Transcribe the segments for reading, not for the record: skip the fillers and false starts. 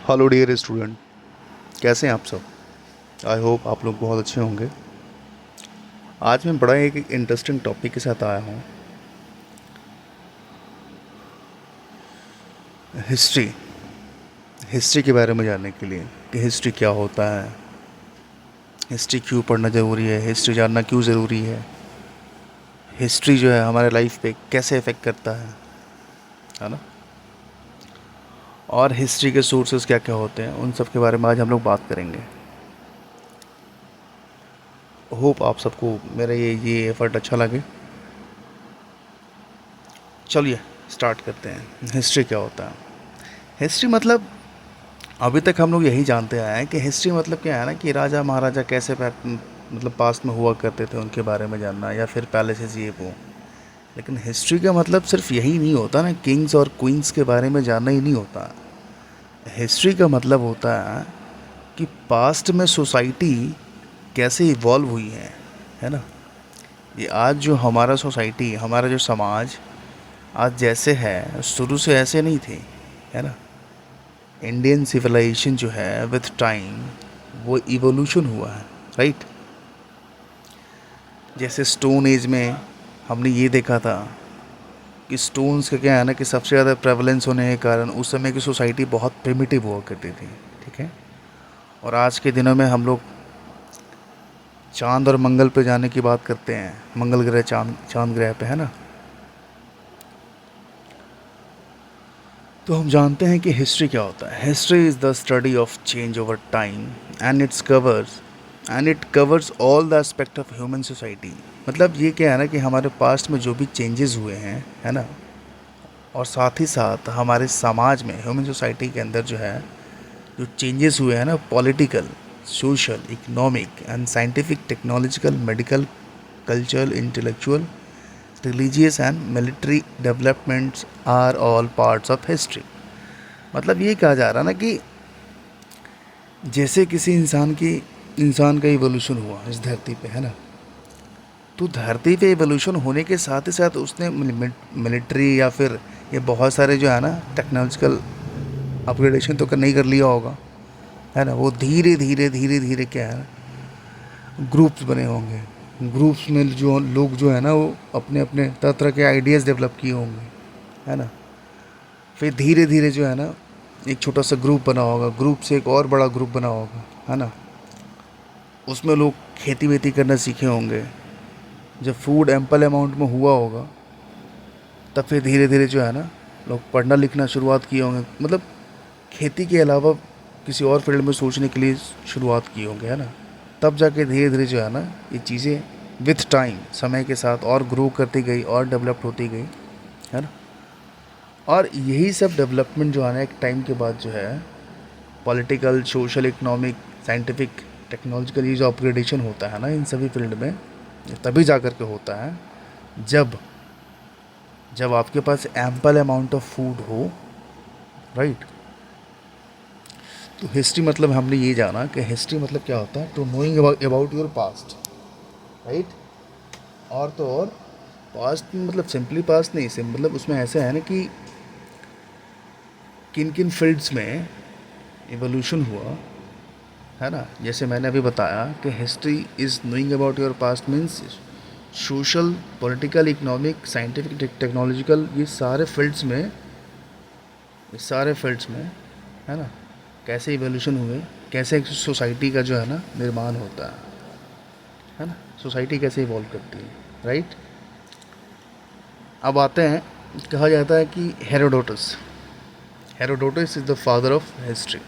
Hello dear student, कैसे हैं आप सब। आई होप आप लोग बहुत अच्छे होंगे। आज मैं बड़ा एक इंटरेस्टिंग टॉपिक के साथ आया हूँ। हिस्ट्री हिस्ट्री के बारे में जानने के लिए कि हिस्ट्री क्या होता है, हिस्ट्री क्यों पढ़ना ज़रूरी है, हिस्ट्री जानना क्यों ज़रूरी है, हिस्ट्री जो है हमारे लाइफ पे कैसे इफ़ेक्ट करता है ना। और हिस्ट्री के सोर्सेज क्या क्या होते हैं, उन सब के बारे में आज हम लोग बात करेंगे। होप आप सबको मेरा ये एफर्ट अच्छा लगे। चलिए स्टार्ट करते हैं। हिस्ट्री क्या होता है। हिस्ट्री मतलब अभी तक हम लोग यही जानते आए हैं कि हिस्ट्री मतलब क्या है ना, कि राजा महाराजा कैसे मतलब पास्ट में हुआ करते थे उनके बारे में जानना, या फिर पैलेसेस ये वो। लेकिन हिस्ट्री का मतलब सिर्फ यही नहीं होता ना, किंग्स और क्वींस के बारे में जानना ही नहीं होता। हिस्ट्री का मतलब होता है कि पास्ट में सोसाइटी कैसे इवॉल्व हुई है ना। ये आज जो हमारा सोसाइटी, हमारा जो समाज आज जैसे है, शुरू से ऐसे नहीं थे, है ना। इंडियन सिविलाइजेशन जो है विथ टाइम वो इवोल्यूशन हुआ है, राइट। जैसे स्टोन एज में हमने ये देखा था कि स्टोन्स का क्या है ना, कि सबसे ज़्यादा प्रेवलेंस होने के कारण उस समय की सोसाइटी बहुत प्रिमिटिव हुआ करती थी, ठीक है। और आज के दिनों में हम लोग चांद और मंगल पे जाने की बात करते हैं, मंगल ग्रह, चांद चांद ग्रह पे, है ना। तो हम जानते हैं कि हिस्ट्री क्या होता है। History is the study of change over time and it covers all the aspect of human society. मतलब ये क्या है ना, कि हमारे पास्ट में जो भी चेंजेस हुए हैं, है ना, और साथ ही साथ हमारे समाज में, ह्यूमन सोसाइटी के अंदर जो है, जो चेंजेस हुए हैं ना, political, social, economic and scientific, technological, medical, cultural, intellectual, religious and military developments are all parts of history. मतलब ये कहा जा रहा ना कि जैसे किसी इंसान का इवोल्यूशन हुआ इस धरती पे, है ना। तो धरती पे इवोल्यूशन होने के साथ ही साथ उसने मिलिट्री या फिर ये बहुत सारे जो है ना टेक्नोलॉजिकल अपग्रेडेशन तो नहीं कर लिया होगा, है ना। वो धीरे धीरे धीरे धीरे क्या है, ग्रुप्स बने होंगे। ग्रुप्स में जो लोग जो है ना, वो अपने अपने तरह तरह के आइडियाज़ डेवलप किए होंगे, है ना। फिर धीरे धीरे जो है ना, एक छोटा सा ग्रुप बना होगा, ग्रुप से एक और बड़ा ग्रुप बना होगा, है ना। उसमें लोग खेती वेती करना सीखे होंगे। जब फूड एम्पल अमाउंट में हुआ होगा, तब फिर धीरे धीरे जो है ना, लोग पढ़ना लिखना शुरुआत किए होंगे। मतलब खेती के अलावा किसी और फील्ड में सोचने के लिए शुरुआत की होंगे, है ना। तब जाके धीरे धीरे जो है ना, ये चीज़ें विथ टाइम, समय के साथ और ग्रो करती गई और डेवलप होती गई, है ना। और यही सब डेवलपमेंट जो है ना, एक टाइम के बाद जो है, political, social, economic, scientific, technological, ये जो अपग्रेडेशन होता है ना इन सभी फील्ड में, ये तभी जा कर के होता है जब जब आपके पास एम्पल अमाउंट ऑफ फूड हो, राइट। तो हिस्ट्री मतलब हमने ये जाना कि हिस्ट्री मतलब क्या होता है, to knowing about your past, right. और तो और पास्ट मतलब सिंपली पास्ट नहीं, सिम मतलब उसमें ऐसा है ना कि किन किन फील्ड्स में इवोल्यूशन हुआ, है ना। जैसे मैंने अभी बताया कि history is knowing about your past means social, political, economic, scientific, technological, ये सारे फील्ड्स में, है ना, कैसे इवोल्यूशन हुए, कैसे एक सोसाइटी का जो है ना निर्माण होता है ना, सोसाइटी कैसे इवॉल्व करती है, राइट। अब आते हैं, कहा जाता है कि Herodotus Herodotus is the father of history,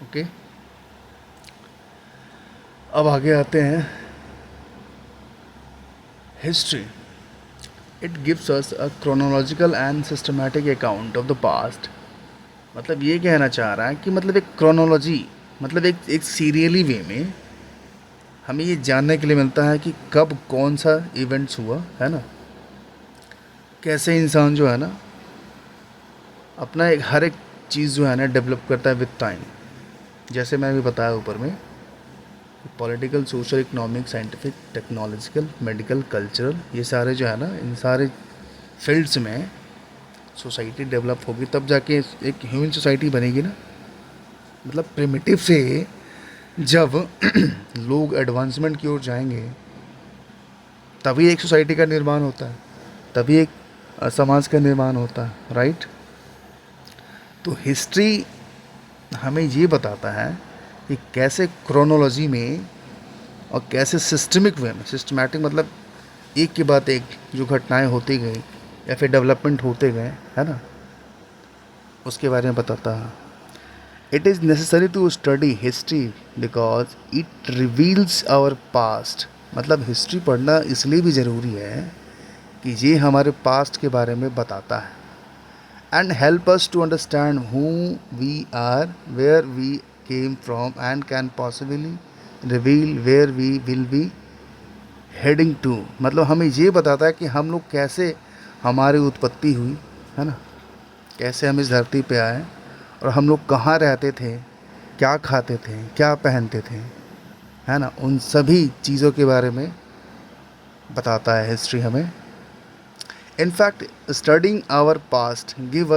okay. अब आगे आते हैं। History, it gives us a chronological and systematic account of the past. मतलब ये कहना चाह रहा है कि मतलब एक क्रोनोलॉजी, मतलब एक एक सीरियली वे में हमें ये जानने के लिए मिलता है कि कब कौन सा इवेंट्स हुआ, है ना। कैसे इंसान जो है ना अपना एक हर एक चीज़ जो है ना डेवलप करता है विद टाइम। जैसे मैंने भी बताया ऊपर में, political, social, economic, scientific, technological, medical, cultural, ये सारे जो है ना, इन सारे फील्ड्स में सोसाइटी डेवलप होगी, तब जाके एक ह्यूमन सोसाइटी बनेगी ना। मतलब प्रिमिटिव से जब लोग एडवांसमेंट की ओर जाएंगे तभी एक सोसाइटी का निर्माण होता है, तभी एक समाज का निर्माण होता है, राइट। तो हिस्ट्री हमें ये बताता है कि कैसे क्रोनोलॉजी में और कैसे सिस्टमिक वे में, सिस्टमैटिक मतलब एक के बाद एक जो घटनाएं होती गई या फिर डेवलपमेंट होते गए, है ना, उसके बारे में बताता है। It is necessary to study history because it reveals our past. मतलब हिस्ट्री पढ़ना इसलिए भी ज़रूरी है कि ये हमारे पास्ट के बारे में बताता है and help us to understand who we are, where we came from and can possibly reveal where we will be heading to. मतलब हमें ये बताता है कि हम लोग कैसे, हमारी उत्पत्ति हुई, है ना, कैसे हम इस धरती पे आए और हम लोग कहाँ रहते थे, क्या खाते थे, क्या पहनते थे, है ना, उन सभी चीज़ों के बारे में बताता है हिस्ट्री हमें। In fact studying our past give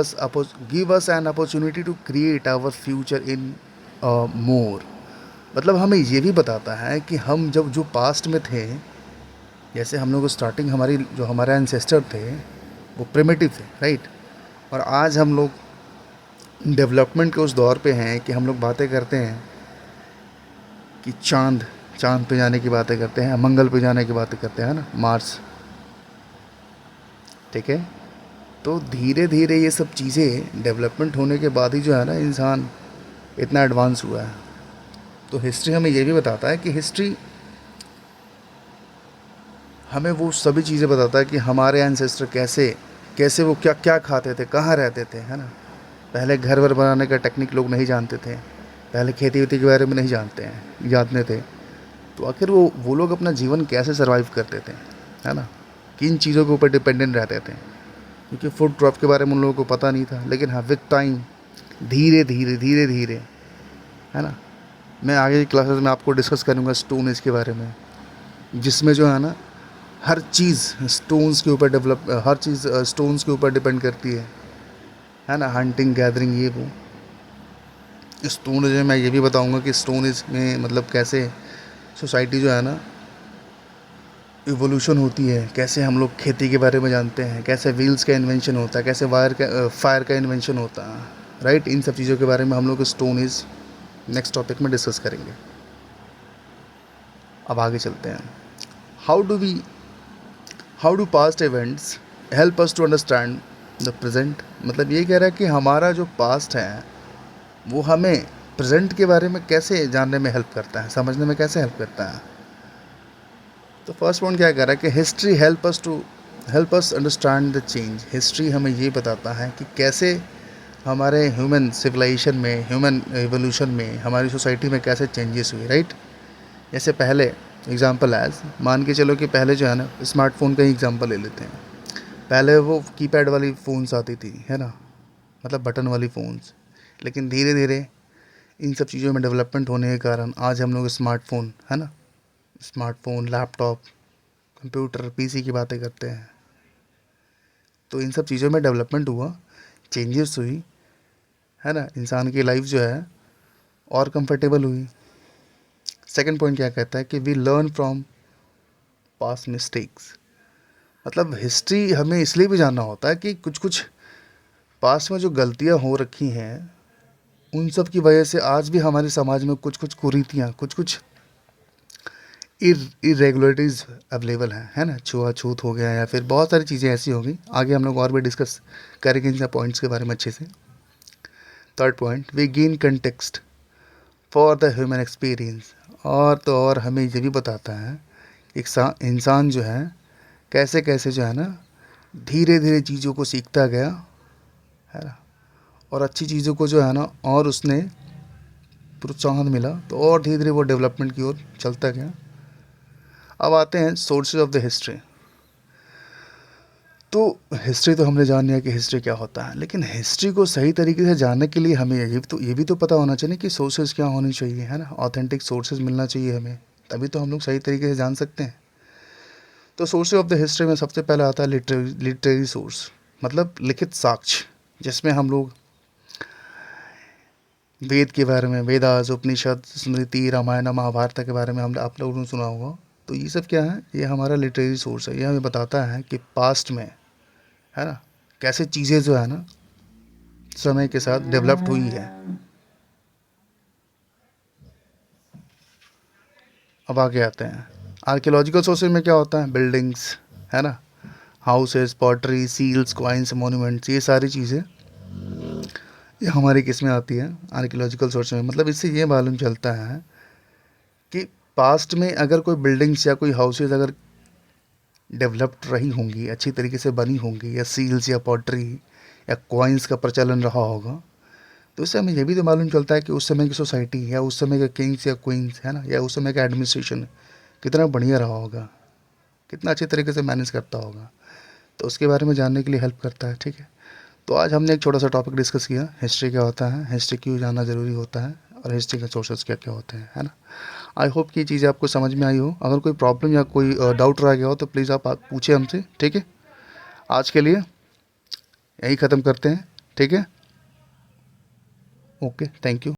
us an opportunity to create our future in more. मतलब हमें ये भी बताता है कि हम जब जो पास्ट में थे, जैसे हम लोग स्टार्टिंग, हमारी जो हमारे एंसेस्टर थे वो प्रिमिटिव थे, राइट। और आज हम लोग डेवलपमेंट के उस दौर पे हैं कि हम लोग बातें करते हैं कि चांद चांद पे जाने की बातें करते हैं, मंगल पे जाने की बातें करते हैं ना, मार्स, ठीक है। तो धीरे धीरे ये सब चीज़ें डेवलपमेंट होने के बाद ही जो है ना इंसान इतना एडवांस हुआ है। तो हिस्ट्री हमें ये भी बताता है कि हिस्ट्री हमें वो सभी चीज़ें बताता है कि हमारे एंसेस्टर कैसे कैसे वो क्या क्या खाते थे, कहाँ रहते थे, है ना। पहले घर वर बनाने का टेक्निक लोग नहीं जानते थे, पहले खेती वेती के बारे में नहीं जानते थे। तो आखिर वो लोग अपना जीवन कैसे सरवाइव करते थे, है ना, किन चीज़ों के ऊपर डिपेंडेंट रहते थे, क्योंकि फूड क्रॉप के बारे में उन लोगों को पता नहीं था। लेकिन हाँ, विद टाइम धीरे धीरे, है ना, मैं आगे की क्लासेस में आपको डिस्कस करूँगा स्टोन एज के बारे में, जिसमें जो है ना हर चीज़ स्टोन्स के ऊपर हर चीज़ स्टोन्स के ऊपर डिपेंड करती है ना, हंटिंग गैदरिंग ये वो। स्टोन एज में मैं ये भी बताऊंगा कि स्टोन एज में मतलब कैसे सोसाइटी जो है ना इवोल्यूशन होती है, कैसे हम लोग खेती के बारे में जानते हैं, कैसे व्हील्स का इन्वेंशन होता है, कैसे फायर का इन्वेंशन होता है, राइट। इन सब चीज़ों के बारे में हम लोग स्टोन एज नेक्स्ट टॉपिक में डिस्कस करेंगे। अब आगे चलते हैं। How do we how do past events help us to understand the present. मतलब ये कह रहा है कि हमारा जो पास्ट है वो हमें प्रेजेंट के बारे में कैसे जानने में हेल्प करता है, समझने में कैसे हेल्प करता है। तो फर्स्ट पॉइंट क्या कह रहा है कि history help us understand the change. History हमें ये बताता है कि कैसे हमारे ह्यूमन सिविलाइजेशन में, ह्यूमन एवोल्यूशन में, हमारी सोसाइटी में कैसे चेंजेस हुए, राइट। जैसे पहले एग्जांपल एज मान के चलो कि पहले जो है ना स्मार्टफोन का ही एग्जांपल ले लेते हैं। पहले वो कीपैड वाली फ़ोन्स आती थी, है ना, मतलब बटन वाली फ़ोन्स। लेकिन धीरे धीरे इन सब चीज़ों में डेवलपमेंट होने के कारण आज हम लोग स्मार्टफ़ोन, है ना, स्मार्टफ़ोन, लैपटॉप, कंप्यूटर, पीसी की बातें करते हैं। तो इन सब चीज़ों में डेवलपमेंट हुआ, चेंजेस हुई, है ना, इंसान की लाइफ जो है और कंफर्टेबल हुई। सेकंड पॉइंट क्या कहता है कि we learn from past mistakes. मतलब हिस्ट्री हमें इसलिए भी जानना होता है कि कुछ कुछ पास्ट में जो गलतियां हो रखी हैं उन सब की वजह से आज भी हमारे समाज में कुछ कुछ कुरीतियाँ, कुछ कुछ इरेगुलरिटीज़ अवेलेबल हैं, है ना। छुआछूत हो गया या फिर बहुत सारी चीज़ें ऐसी होंगी, आगे हम लोग और भी डिस्कस करेंगे इन सब पॉइंट्स के बारे में अच्छे से। Third point, we gain context for the human experience. और तो और हमें ये भी बताता है एक इंसान जो है कैसे कैसे जो है ना धीरे धीरे चीज़ों को सीखता गया, है ना, और अच्छी चीज़ों को जो है ना और उसने प्रोत्साहन मिला तो और धीरे धीरे वो डेवलपमेंट की ओर चलता गया। अब आते हैं सोर्सेज ऑफ द हिस्ट्री। तो हिस्ट्री तो हमने जान लिया कि हिस्ट्री क्या होता है, लेकिन हिस्ट्री को सही तरीके से जानने के लिए हमें ये भी तो पता होना चाहिए कि सोर्सेज क्या होनी चाहिए, है ना, ऑथेंटिक सोर्सेज मिलना चाहिए हमें, तभी तो हम लोग सही तरीके से जान सकते हैं। तो सोर्सेज ऑफ द हिस्ट्री में सबसे पहले आता है लिटरेरी सोर्स, मतलब लिखित साक्ष्य, जिसमें हम लोग वेद के बारे में, वेदास, उपनिषद, स्मृति, रामायण, महाभारत के बारे में हम आप लोगों ने सुना होगा। तो ये सब क्या है, ये हमारा लिटरेरी सोर्स है। ये हमें बताता है कि पास्ट में, है ना, कैसे चीज़ें जो है ना समय के साथ डेवलप्ड हुई है। अब आगे आते हैं। आर्कियोलॉजिकल सोर्सेज में क्या होता है, बिल्डिंग्स, है ना, houses, pottery, seals, coins, monuments, ये सारी चीज़ें ये हमारी किस में आती है, आर्कियोलॉजिकल सोर्स में। मतलब इससे ये मालूम चलता है कि पास्ट में अगर कोई बिल्डिंग्स या कोई हाउसेज अगर डेवलप्ड रही होंगी, अच्छी तरीके से बनी होंगी, या सील्स या पॉटरी या कॉइन्स का प्रचलन रहा होगा, तो इससे हमें ये भी तो मालूम चलता है कि उस समय की सोसाइटी या उस समय के किंग्स या क्वींस, है ना, या उस समय का एडमिनिस्ट्रेशन कितना बढ़िया रहा होगा, कितना अच्छे तरीके से मैनेज करता होगा। तो उसके बारे में जानने के लिए हेल्प करता है। ठीक है, तो आज हमने एक छोटा सा टॉपिक डिस्कस किया, हिस्ट्री क्या होता है, हिस्ट्री क्यों जानना ज़रूरी होता है, और हिस्ट्री के सोर्सेज क्या क्या होते हैं, है ना। आई होप कि ये चीज़ें आपको समझ में आई हो। अगर कोई प्रॉब्लम या कोई डाउट रह गया हो तो प्लीज़ आप पूछे हमसे। ठीक है, आज के लिए यही ख़त्म करते हैं। ठीक है, ओके, थैंक यू।